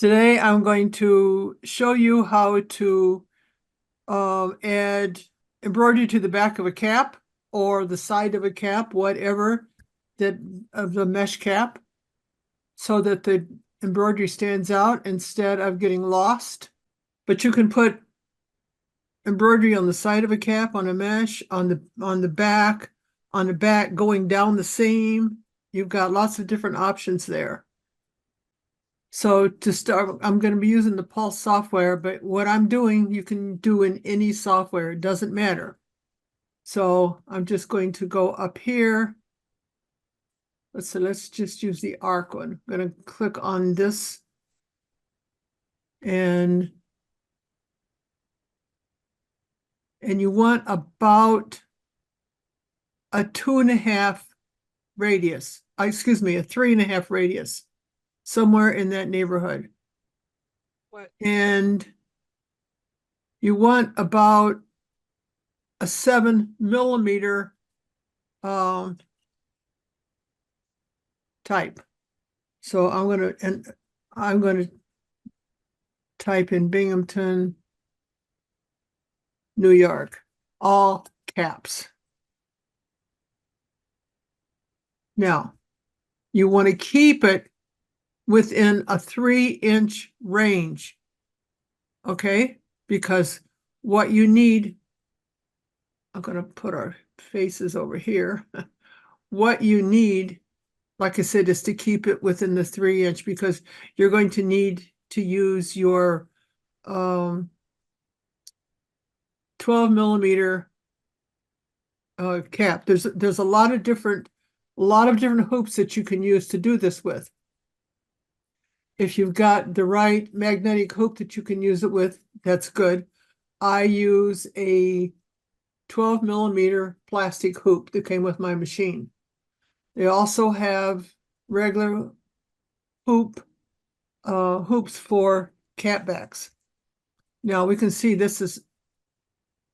Today I'm going to show you how to add embroidery to the back of a cap or the side of a cap, whatever, that of the mesh cap, so that the embroidery stands out instead of getting lost. But you can put embroidery on the side of a cap, on a mesh, on the back, going down the seam. You've got lots of different options there. So to start, I'm going to be using the Pulse software, but what I'm doing, you can do in any software. It doesn't matter. So I'm just going to go up here. Let's just use the arc one. I'm going to click on this and you want about a 2.5 radius. Excuse me, a 3.5 radius, somewhere in that neighborhood. What? And you want about a 7 millimeter type. So I'm gonna type in Binghamton, New York, all caps. Now, you want to keep it within a 3-inch range, okay? Because what you need, I'm going to put our faces over here. What you need, like I said, is to keep it within the 3-inch, because you're going to need to use your 12 millimeter cap. There's a lot of different hoops that you can use to do this with. If you've got the right magnetic hoop that you can use it with, that's good. I use a 12 millimeter plastic hoop that came with my machine. They also have regular hoops for cap backs. Now we can see this is,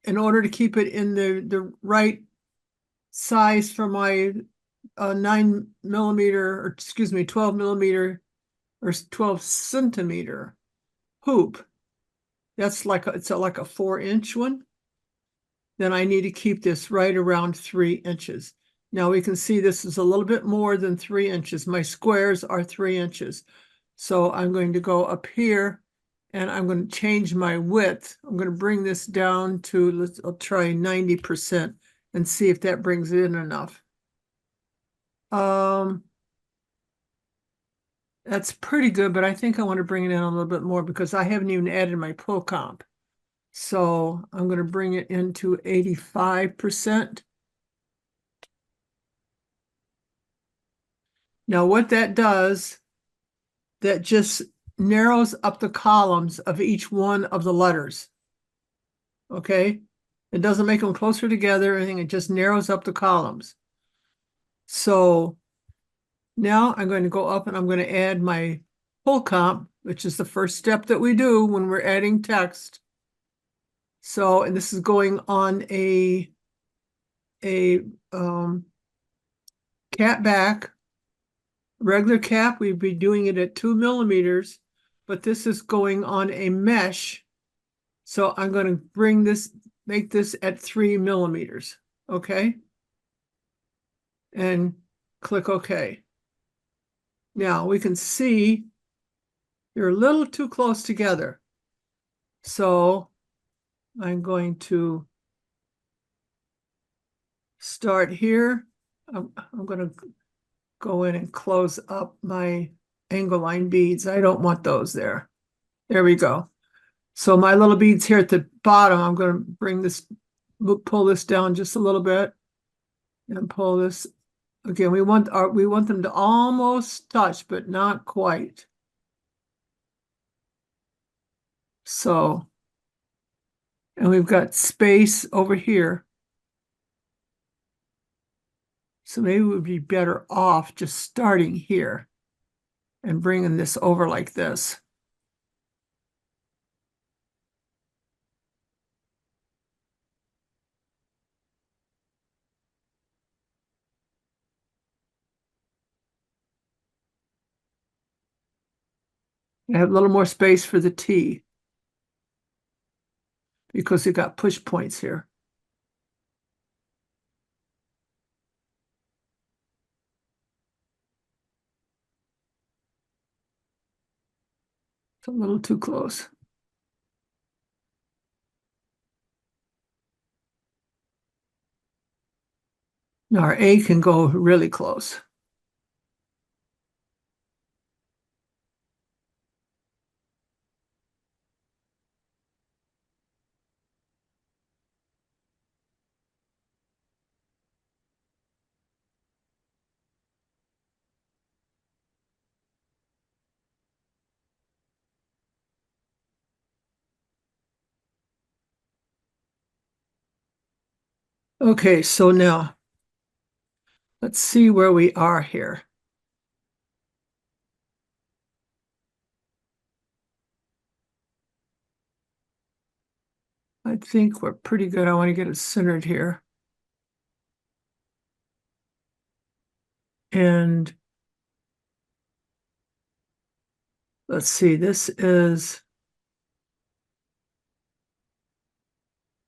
in order to keep it in the right size for my 9 millimeter, or excuse me, 12 millimeter or 12 centimeter hoop. That's like it's like a 4-inch one. Then I need to keep this right around 3 inches. Now we can see this is a little bit more than 3 inches. My squares are 3 inches. So I'm going to go up here and I'm going to change my width. I'm going to bring this down to, I'll try 90% and see if that brings it in enough. That's pretty good, but I think I want to bring it in a little bit more because I haven't even added my pull comp. So I'm going to bring it into 85%. Now what that does, that just narrows up the columns of each one of the letters. Okay? It doesn't make them closer together or anything. It just narrows up the columns. So now I'm going to go up and I'm going to add my pull comp, which is the first step that we do when we're adding text. So, and this is going on a cap back. Regular cap, we'd be doing it at 2 millimeters, but this is going on a mesh. So I'm going to make this at 3 millimeters. Okay. And click OK. Now we can see you're a little too close together. So I'm going to start here. I'm going to go in and close up my angle line beads. I don't want those there. There we go. So my little beads here at the bottom, I'm going to pull this down just a little bit and pull this. Again, we want them to almost touch, but not quite. So, and we've got space over here. So maybe we'd be better off just starting here and bringing this over like this. I have a little more space for the T because it got push points here. It's a little too close. Now our A can go really close. Okay, so now let's see where we are here. I think we're pretty good. I want to get it centered here. And let's see, this is,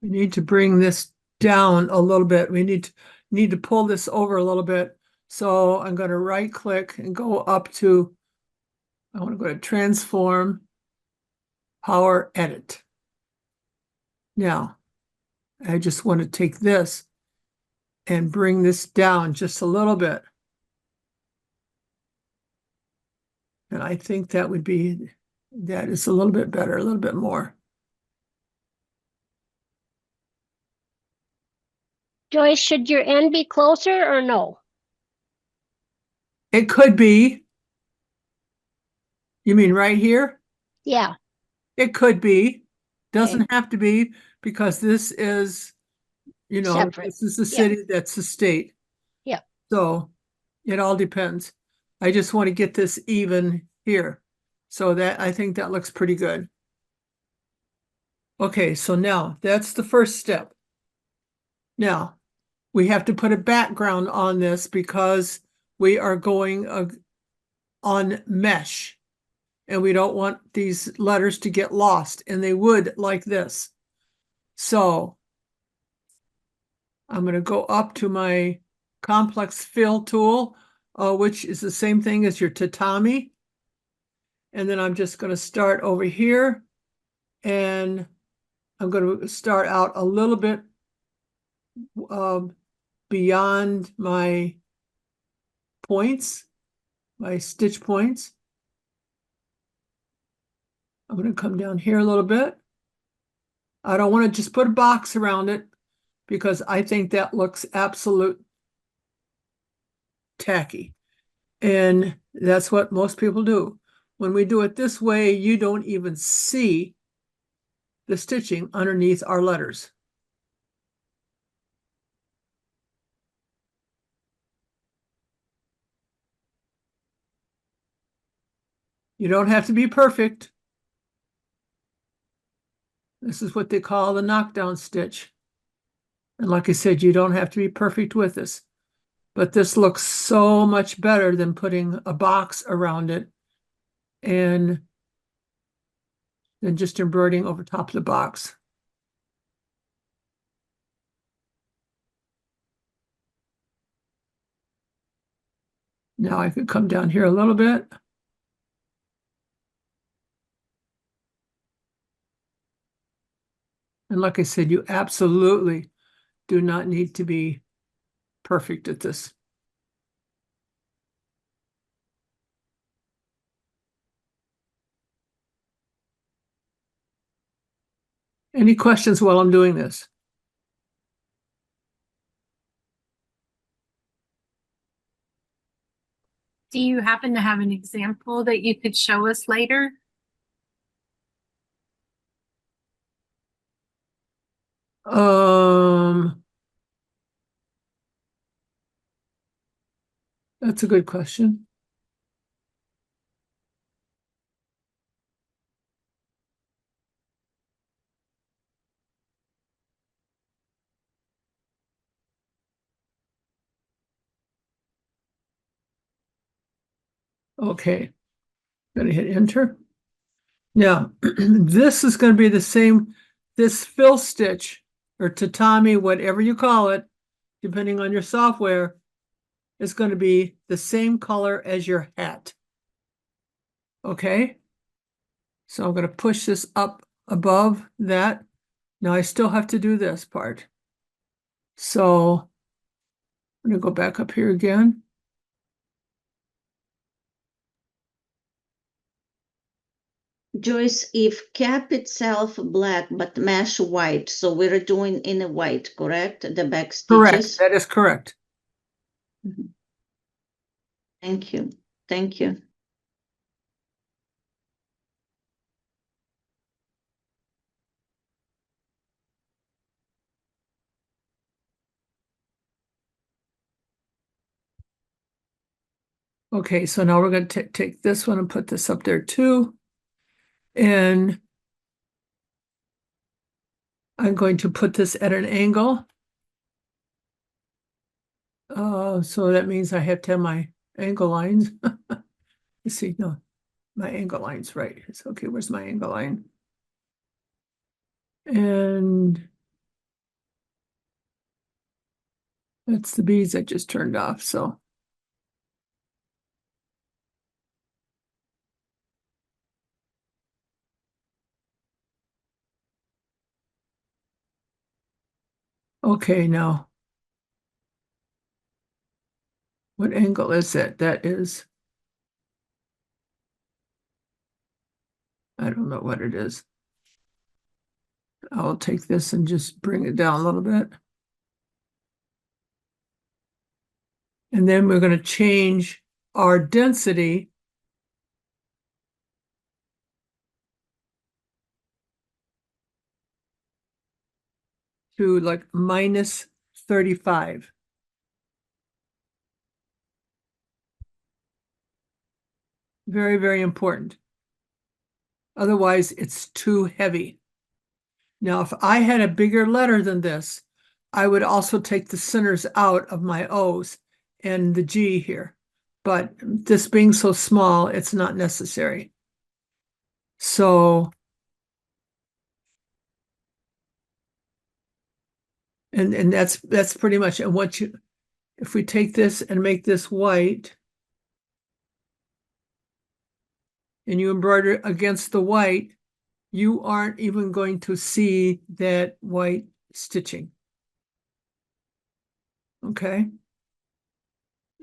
we need to bring this down a little bit. We need to pull this over a little bit. So I'm going to right click and go up to, I want to go to transform, power edit. Now, I just want to take this and bring this down just a little bit. And I think that is a little bit better, a little bit more. Joyce, should your end be closer or no? It could be. You mean right here? Yeah. It could be. Doesn't Okay. have to be because this is, Separate. this is the Yeah. city, that's the state. Yeah. So it all depends. I just want to get this even here. So that I think that looks pretty good. Okay, so now that's the first step. Now we have to put a background on this because we are going on mesh and we don't want these letters to get lost, and they would like this. So I'm going to go up to my complex fill tool, which is the same thing as your tatami. And then I'm just going to start over here, and I'm going to start out a little bit beyond my points, my stitch points. I'm going to come down here a little bit. I don't want to just put a box around it because I think that looks absolute tacky. And that's what most people do. When we do it this way, you don't even see the stitching underneath our letters. You don't have to be perfect. This is what they call the knockdown stitch. And like I said, you don't have to be perfect with this. But this looks so much better than putting a box around it and then just embroidering over top of the box. Now I can come down here a little bit. And like I said, you absolutely do not need to be perfect at this. Any questions while I'm doing this? Do you happen to have an example that you could show us later? That's a good question. Okay, gonna hit enter. Now, this is going to be the same, this fill stitch or tatami, whatever you call it, depending on your software, is going to be the same color as your hat. Okay? So I'm going to push this up above that. Now I still have to do this part. So I'm going to go back up here again. Joyce, if cap itself black but mesh white, so we're doing in a white, correct? The back Correct. stitches? That is correct. Thank you. Thank you. Okay, so now we're going to take this one and put this up there too. And I'm going to put this at an angle. So that means I have to have my angle lines. Let's see, no, my angle line's right. It's okay, where's my angle line? And that's the beads I just turned off, so. Okay, now. What angle is it? That is, I don't know what it is. I'll take this and just bring it down a little bit. And then we're going to change our density to like minus 35. Very, very important. Otherwise, it's too heavy. Now, if I had a bigger letter than this, I would also take the centers out of my O's and the G here. But this being so small, it's not necessary. So, and that's pretty much, and what you, if we take this and make this white, and you embroider against the white, you aren't even going to see that white stitching. Okay?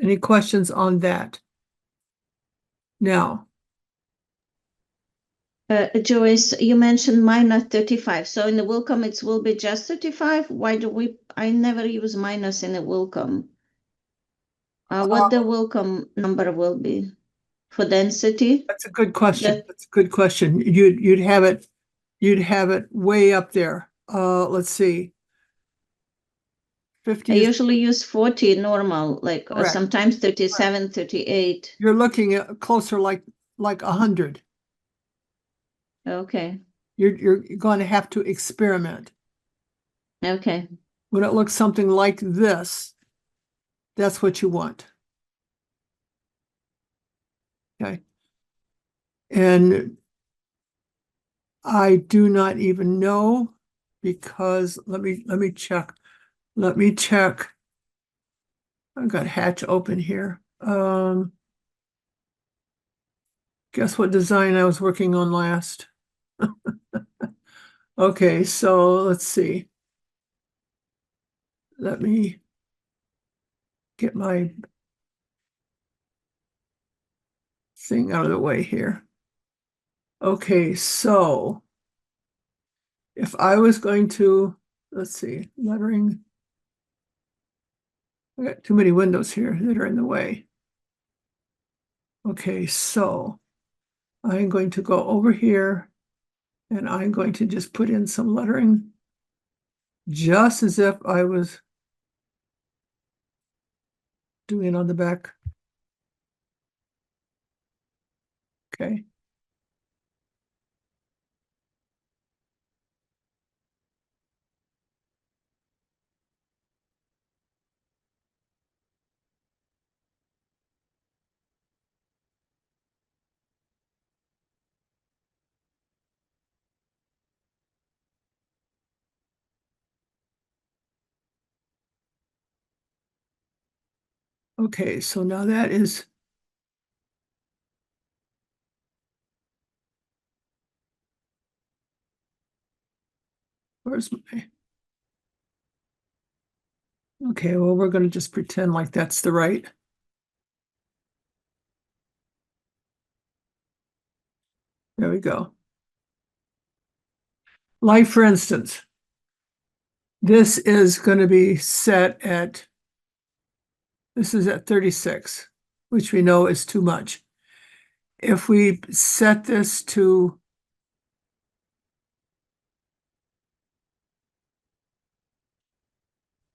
Any questions on that? Now, Joyce, you mentioned minus 35. So in the welcome, it will be just 35. Why do we? I never use minus in a welcome. What the welcome number will be for density? that's a good question. That's a good question. You'd have it way up there. Let's see. 50 I is usually use 40 normal, like correct. sometimes 37, 38. You're looking at closer like 100. Okay. You're going to have to experiment. Okay. When it looks something like this, that's what you want. Okay. And I do not even know because let me check. Let me check. I've got Hatch open here. Guess what design I was working on last? Okay, so let's see. Let me get my thing out of the way here. Okay, so if I was going to, let's see, lettering. I got too many windows here that are in the way. Okay, so I'm going to go over here and I'm going to just put in some lettering just as if I was doing it on the back. Okay. Okay, so now that is. Where's my? Okay, well, we're going to just pretend like that's the right. There we go. Like, for instance, this is going to be set at, this is at 36, which we know is too much. If we set this to,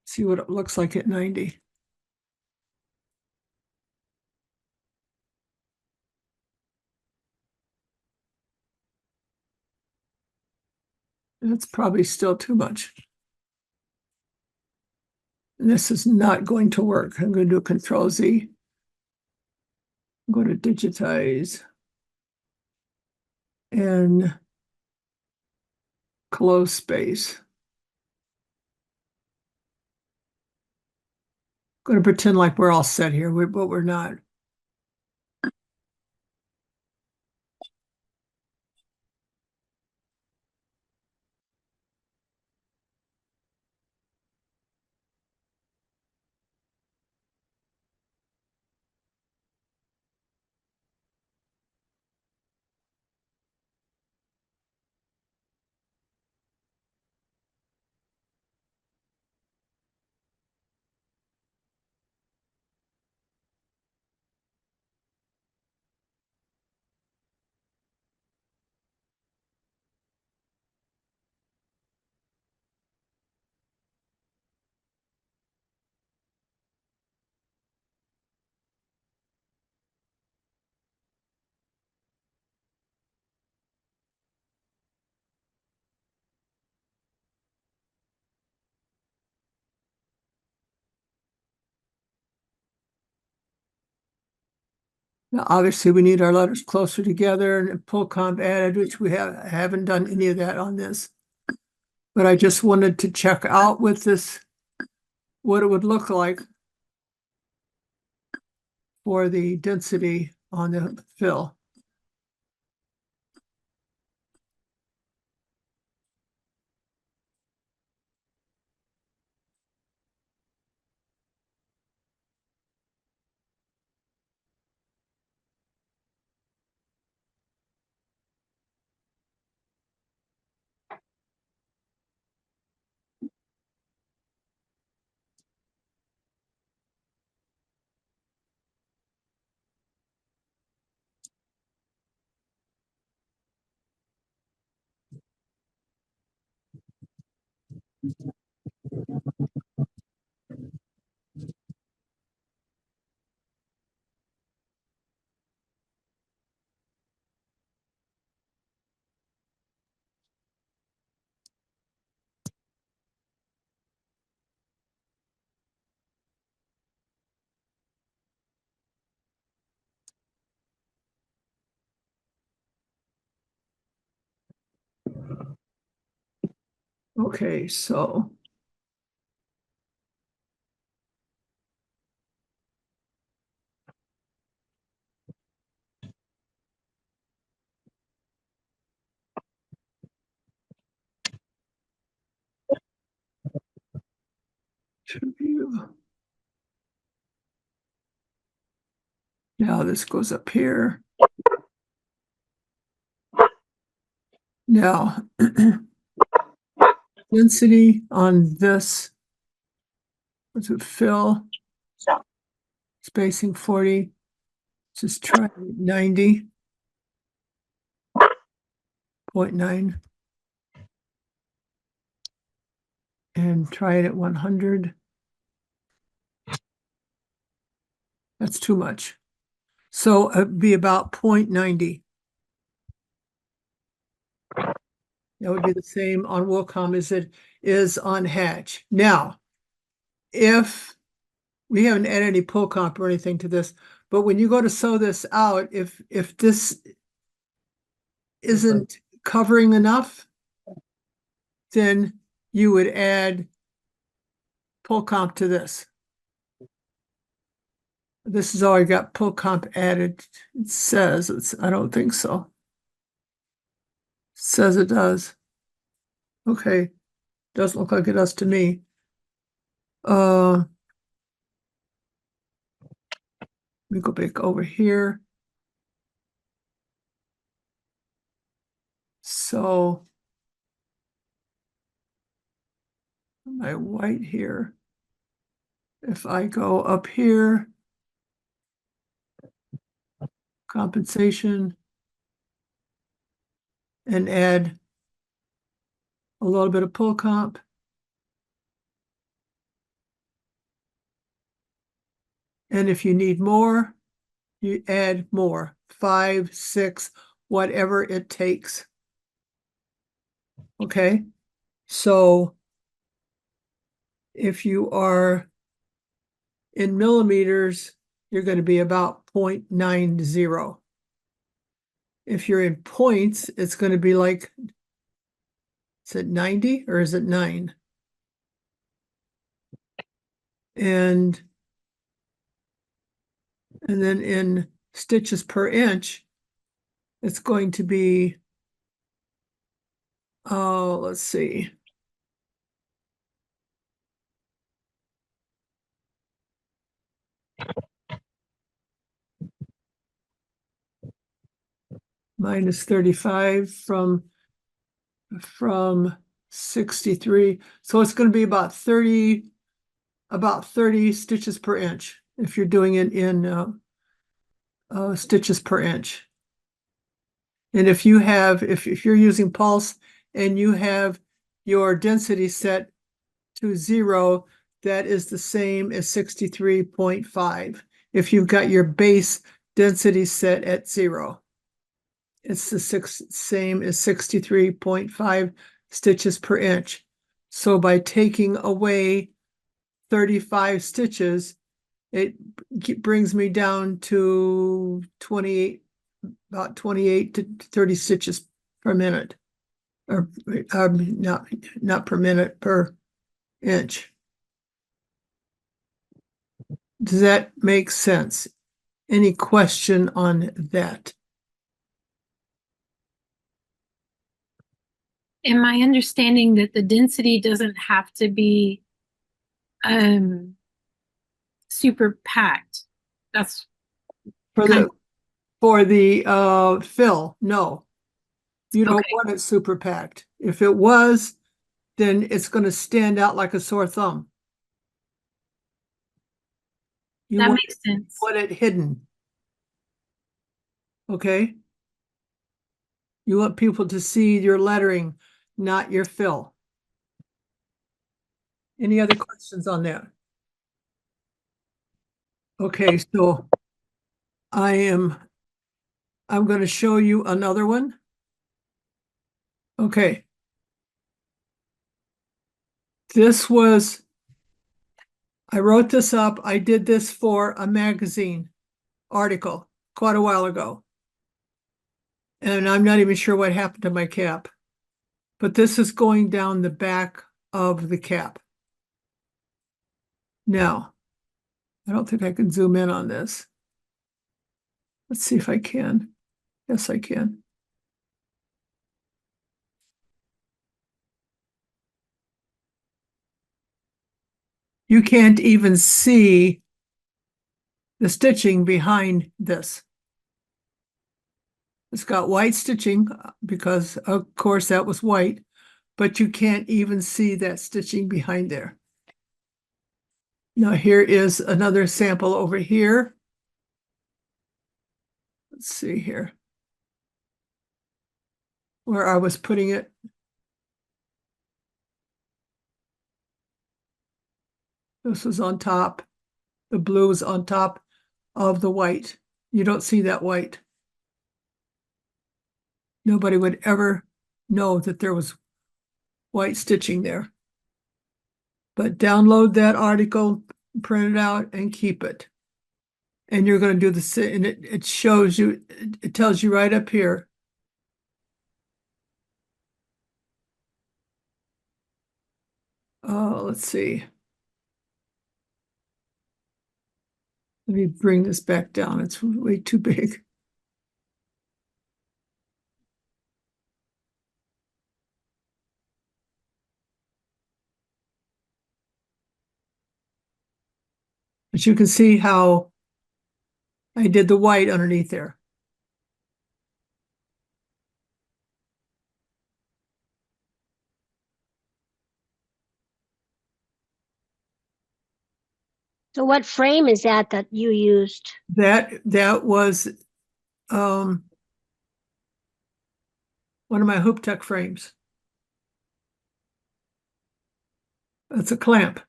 see what it looks like at 90. That's probably still too much. And this is not going to work. I'm going to do Control Z. Go to digitize and close space. Going to pretend like we're all set here, but we're not. Now, obviously, we need our letters closer together and pull comp added, which we haven't done any of that on this. But I just wanted to check out with this what it would look like for the density on the fill. Okay, so to view. Now this goes up here. Now, density on this, what's it, fill? Spacing 40. Just try 90.9. And try it at 100. That's too much. So it'd be about 0.90. That would be the same on Wilcom as it is on Hatch. Now, if we haven't added any pull comp or anything to this, but when you go to sew this out, if this isn't covering enough, then you would add pull comp to this. This is already got pull comp added. It says I don't think so. Says it does. Okay. Doesn't look like it does to me. Let me go back over here. So my white here. If I go up here, compensation, and add a little bit of pull comp. And if you need more, you add more, 5, 6, whatever it takes. Okay, so if you are in millimeters, you're going to be about 0.90. If you're in points, it's going to be like, is it 90 or is it 9? And then in stitches per inch, it's going to be, oh, let's see. Minus 35 from 63. So it's going to be about 30 stitches per inch if you're doing it in stitches per inch. And if you have, if you're using pulse and you have your density set to 0, that is the same as 63.5. If you've got your base density set at 0, it's the same as 63.5 stitches per inch. So by taking away 35 stitches, it brings me down to 28, about 28 to 30 stitches per minute, or not per minute, per inch. Does that make sense? Any question on that? Am I understanding that the density doesn't have to be super packed? That's For kind the fill, no. You don't Okay. want it super packed. If it was, then it's going to stand out like a sore thumb. You that want makes sense. it hidden. Okay? You want people to see your lettering, not your fill. Any other questions on that? Okay, so I'm going to show you another one. Okay. I wrote this up. I did this for a magazine article quite a while ago. And I'm not even sure what happened to my cap. But this is going down the back of the cap. Now, I don't think I can zoom in on this. Let's see if I can. Yes, I can. You can't even see the stitching behind this. It's got white stitching because, of course, that was white, but you can't even see that stitching behind there. Now, here is another sample over here. Let's see here where I was putting it. This is on top. The blue is on top of the white. You don't see that white. Nobody would ever know that there was white stitching there. But download that article, print it out, and keep it. And you're going to do the, and it shows you, it tells you right up here. Let's see. Let me bring this back down. It's way too big. But you can see how I did the white underneath there. So what frame is that you used? That was one of my Hoop Tech frames. It's a clamp.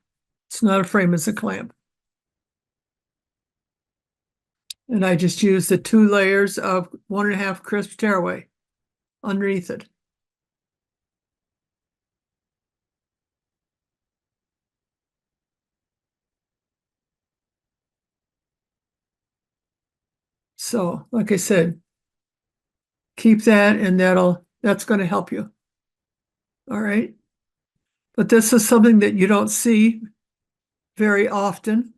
It's not a frame, it's a clamp. And I just used the 2 layers of 1.5 crisp tearaway underneath it. So, like I said, keep that and that's going to help you. All right. But this is something that you don't see very often.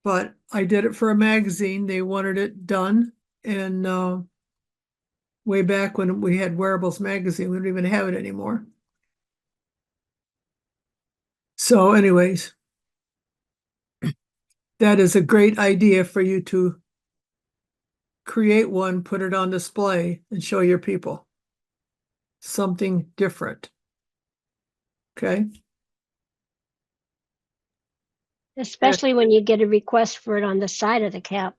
But I did it for a magazine. They wanted it done. And way back when we had Wearables magazine, we don't even have it anymore. So anyways, that is a great idea for you to create one, put it on display, and show your people something different. Okay. Especially when you get a request for it on the side of the cap.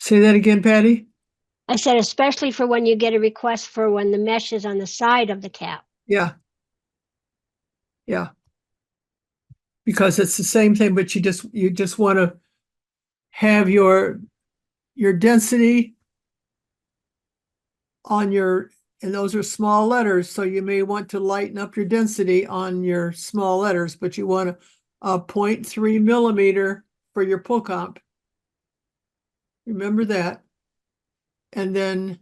Say that again, Patty. I said, especially for when you get a request for when the mesh is on the side of the cap. Yeah. Yeah. Because it's the same thing, but you just want to have your density on and those are small letters, so you may want to lighten up your density on your small letters, but you want a 0.3 millimeter for your pull comp. Remember that. And then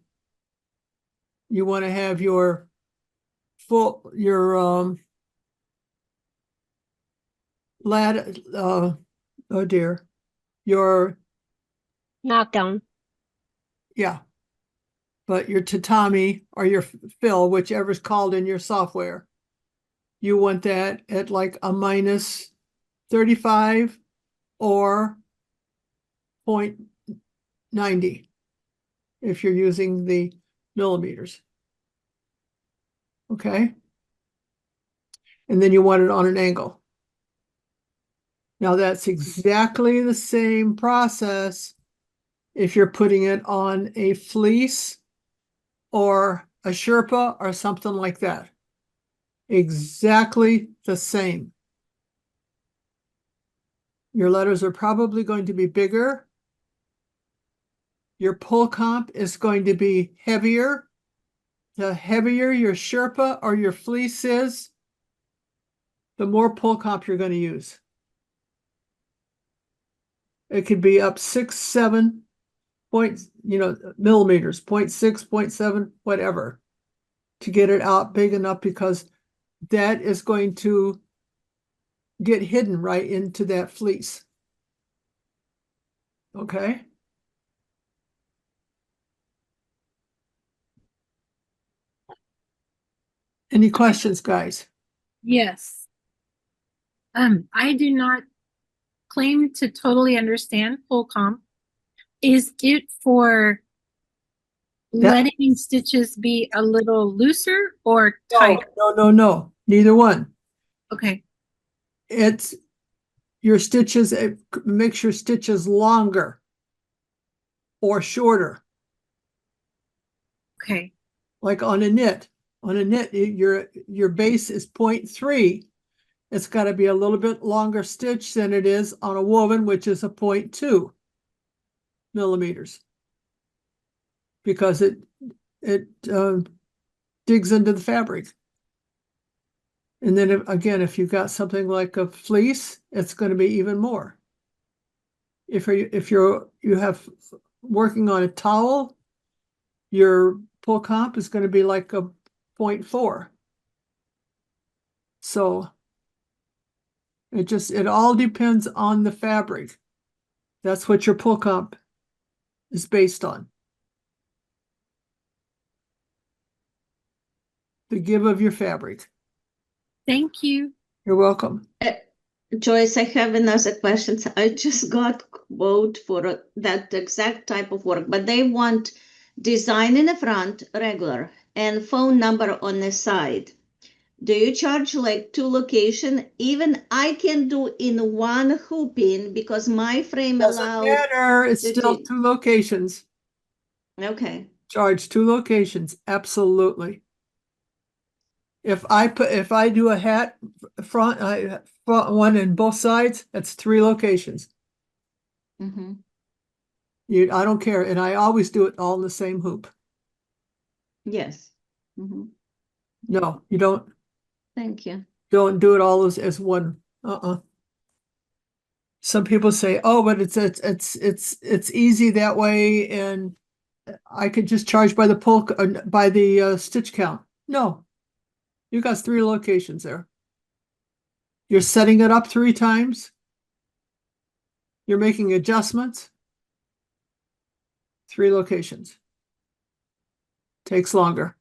you want to have your oh dear, your Knockdown. yeah, but your tatami or your fill, whichever's called in your software, you want that at like a -35 or 0.90 if you're using the millimeters. Okay. And then you want it on an angle. Now that's exactly the same process if you're putting it on a fleece or a Sherpa or something like that. Exactly the same. Your letters are probably going to be bigger. Your pull comp is going to be heavier. The heavier your Sherpa or your fleece is, the more pull comp you're going to use. It could be up 6, 7 points, millimeters, 0.6, 0.7, whatever, to get it out big enough, because that is going to get hidden right into that fleece. Okay. Any questions, guys? Yes. I do not claim to totally understand full comp. Is it for letting stitches be a little looser or tighter? No. Neither one. Okay. It's your stitches, it makes your stitches longer or shorter. Okay. Like on a knit. On a knit, your base is 0.3. It's got to be a little bit longer stitch than it is on a woven, which is a 0.2 millimeters, because it digs into the fabric. And then if you've got something like a fleece, it's going to be even more. If you have working on a towel, your pull comp is going to be like a 0.4. So It all depends on the fabric. That's what your pull comp is based on. The give of your fabric. Thank you. You're welcome. Joyce, I have another question. I just got quote for that exact type of work, but they want design in the front, regular, and phone number on the side. Do you charge like 2 location? Even I can do in one hooping because my frame Doesn't allows. matter. It's the still two- 2 locations. Okay. Charge 2 locations. Absolutely. If I do a hat front one in both sides, that's 3 locations. Mm-hmm. I don't care. And I always do it all in the same hoop. Yes. Mm-hmm. No, you don't Thank you. do it all as one. Some people say, oh, but it's easy that way, and I could just charge by the stitch count. No, you got 3 locations there. You're setting it up 3 times. You're making adjustments. 3 locations. Takes longer.